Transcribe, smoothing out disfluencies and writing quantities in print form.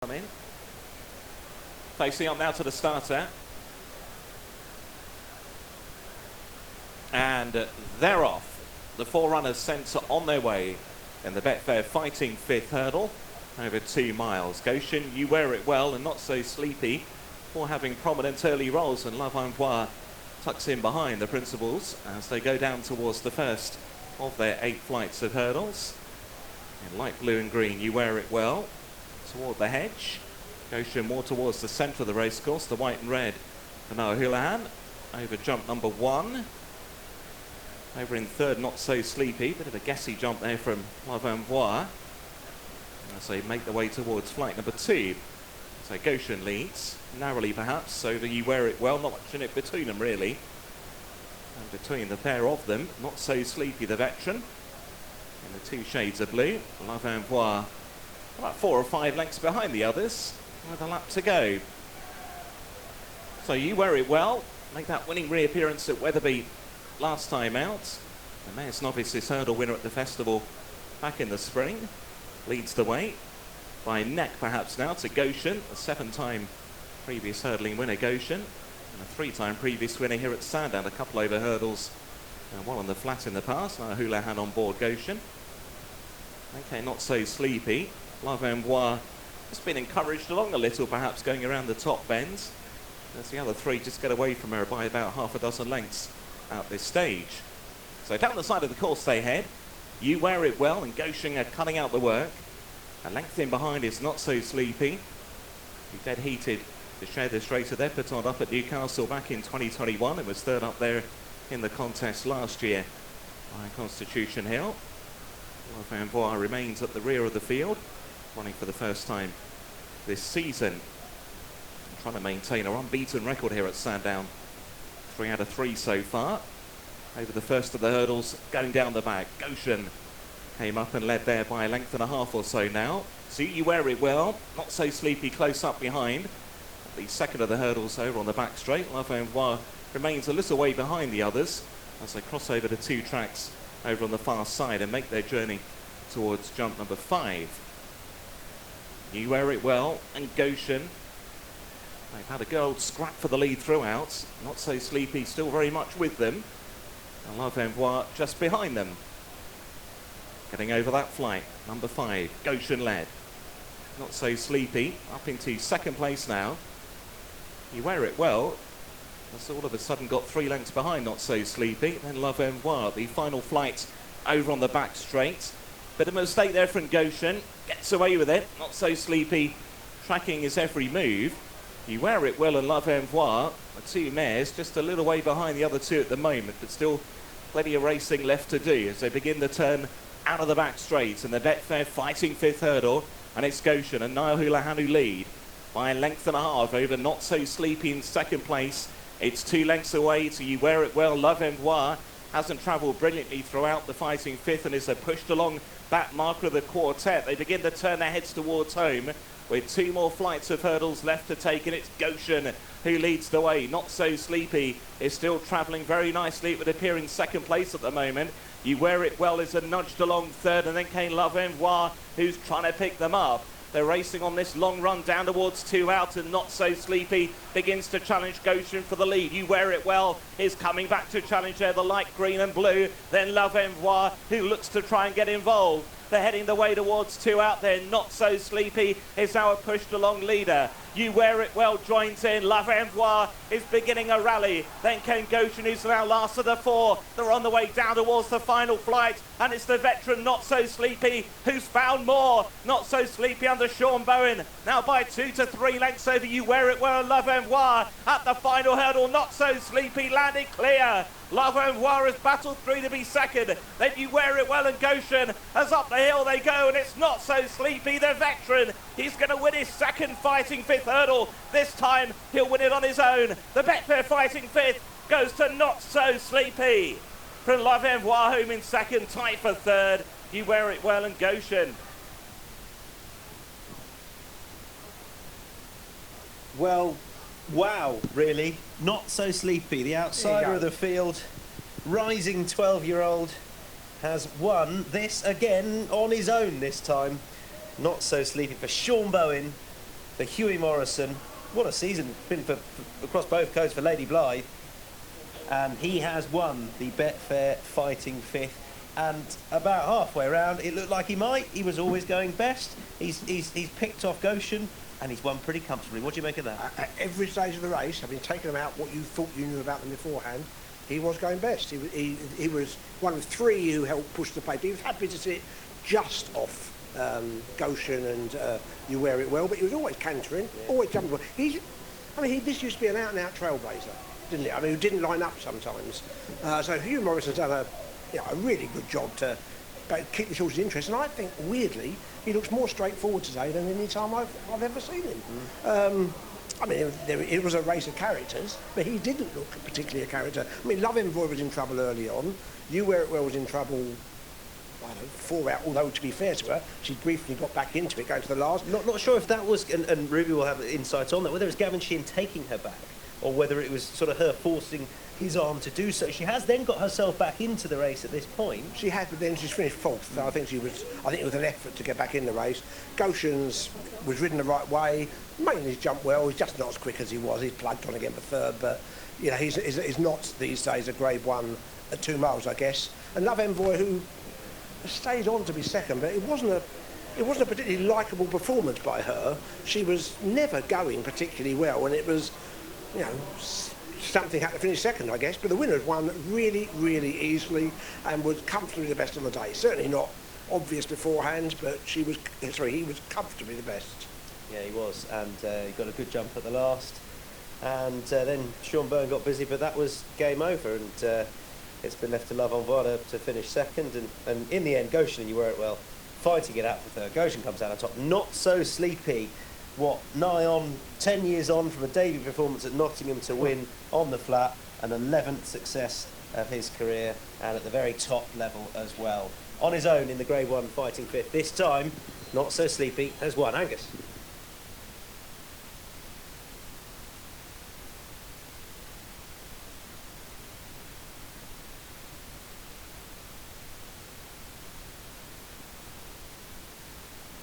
come in. Facing up now to the starter. And they're off. The four runners sent on their way in the Betfair Fighting Fifth Hurdle over 2 miles. Goshen, You Wear It Well and Not So Sleepy for having prominent early rolls, and Love Envoy tucks in behind the principals as they go down towards the first of their 8 flights of hurdles. In light blue and green, You Wear It Well toward the hedge. Goshen more towards the centre of the racecourse, the white and red for Noah Houlihan over jump number 1. Over in third, Not So Sleepy, bit of a guessy jump there from Love Envoy as they make their way towards flight number 2. So Goshen leads, narrowly perhaps, over You Wear It Well, not much in it between them really. And between the pair of them, Not So Sleepy, the veteran, in the 2 shades of blue. Love Envoy about 4 or 5 lengths behind the others, with a lap to go. So You Wear It Well, make that winning reappearance at Wetherby last time out. The Mayor's Novices hurdle winner at the festival back in the spring. Leads the way by neck perhaps now to Goshen, a 7-time previous hurdling winner Goshen, and a 3-time previous winner here at Sandown, a couple over hurdles and one on the flat in the past. Now Houlihan on board Goshen. Okay, Not So Sleepy. Love Envoy has been encouraged along a little, perhaps going around the top bends, as the other 3 just get away from her by about half a dozen lengths at this stage. So down the side of the course they head. You Wear It Well and Goshen are cutting out the work. A length in behind is Not So Sleepy, who dead heated to share this race with Epperton up at Newcastle back in 2021 and was third up there in the contest last year by Constitution Hill. Love Envoy remains at the rear of the field, running for the first time this season, trying to maintain her unbeaten record here at Sandown. 3 out of 3 so far. Over the first of the hurdles, going down the back. Goshen came up and led there by a length and a half or so now. So You Wear It Well, Not So Sleepy close up behind. The second of the hurdles over on the back straight. Love Envoy remains a little way behind the others as they cross over the 2 tracks over on the far side and make their journey towards jump number 5. You Wear It Well and Goshen. They've had a good old scrap for the lead throughout. Not So Sleepy still very much with them. And Love Envoy just behind them. Getting over that flight, number 5, Goshen led. Not So Sleepy up into 2nd place now. You Wear It Well has all of a sudden got 3 lengths behind Not So Sleepy. Then Love Envoy, the final flight over on the back straight. Bit of a mistake there from Goshen. Gets away with it. Not So Sleepy tracking his every move. You Wear It Well and Love Envoy, the 2 mares, just a little way behind the other 2 at the moment, but still plenty of racing left to do as they begin the turn out of the back straight in the Betfair Fighting Fifth Hurdle. And it's Goshen and Noah Houlihan who lead by a length and a half over Not So Sleepy in 2nd place. It's 2 lengths away to You Wear It Well. Love Envoy hasn't travelled brilliantly throughout the Fighting Fifth and is pushed along that marker of the quartet. They begin to turn their heads towards home with 2 more flights of hurdles left to take, and it's Goshen who leads the way. Not So Sleepy is still travelling very nicely. It would appear in 2nd place at the moment. You Wear It Well is nudged along 3rd, and then came Love Envoy, who's trying to pick them up. They're racing on this long run down towards 2 out, and Not So Sleepy begins to challenge Goshen for the lead. You Wear It Well is coming back to challenge there, the light green and blue. Then Love Envoy, who looks to try and get involved. They're heading the way towards 2 out there. Not So Sleepy is now a pushed along leader. You Wear It Well joins in. Love Envoy is beginning a rally. Then came Goshen, who's now last of the 4. They're on the way down towards the final flight, and it's the veteran Not So Sleepy who's found more. Not So Sleepy under Sean Bowen, now by 2 to 3 lengths over You Wear It Well and Love Envoy. At the final hurdle, Not So Sleepy landed clear. Love Envoy has battled through to be 2nd. Then You Wear It Well and Goshen, as up the hill they go, and it's Not So Sleepy, the veteran. He's going to win his 2nd Fighting Fifth Hurdle. This time he'll win it on his own. The Betfair Fighting Fifth goes to Not So Sleepy. From Love Envoy home in 2nd, tied for 3rd. You Wear It Well and Goshen. Well, wow, really. Not So Sleepy, the outsider of the field, rising 12-year-old, has won this again on his own this time. Not So Sleepy for Sean Bowen the Huey Morrison. What a season been for across both coasts for Lady Blythe. And he has won the Betfair Fighting Fifth. And about halfway around, it looked like he might. He was always going best. He's picked off Goshen, and he's won pretty comfortably. What do you make of that? At every stage of the race, having taken them out what you thought you knew about them beforehand, he was going best. He was one of three who helped push the pace. He was happy to sit just off Goshen and You Wear It Well, but he was always cantering, always jumping. This used to be an out-and-out trailblazer, didn't it? I mean, who didn't line up sometimes. So Hugh Morrison's done a really good job to keep the horse's interest, and I think, weirdly, he looks more straightforward today than any time I've ever seen him. It was a race of characters, but he didn't look particularly a character. I mean, Love Envoy was in trouble early on. You Wear It Well was in trouble, 4 out, although, to be fair to her, she briefly got back into it, going to the last. Not sure if that was, and Ruby will have insight on that, whether it was Gavin Sheehan taking her back, or whether it was sort of her forcing his arm to do so. She has then got herself back into the race at this point. She had, but then she's finished fourth, so I think it was an effort to get back in the race. Goshen's was ridden the right way, mainly he's jumped well, he's just not as quick as he was. He's plugged on again for third, but he's not these days a grade 1 at 2 miles, I guess. And Love Envoy, who stayed on to be second, but it wasn't a particularly likeable performance by her. She was never going particularly well, and it was, something had to finish second, I guess, but the winners won really, really easily and was comfortably the best on the day. Certainly not obvious beforehand, but he was comfortably the best. Yeah, he was, and he got a good jump at the last. And then Sean Byrne got busy, but that was game over, and it's been left to Love Envoy to finish second. And in the end, Goshen and You Wear It Well fighting it out for third. Goshen comes out on top, not so sleepy. Nigh on 10 years on from a debut performance at Nottingham to win on the flat, an 11th success of his career, and at the very top level as well. On his own in the Grade 1 Fighting Fifth, this time, not so sleepy, has won. Angus.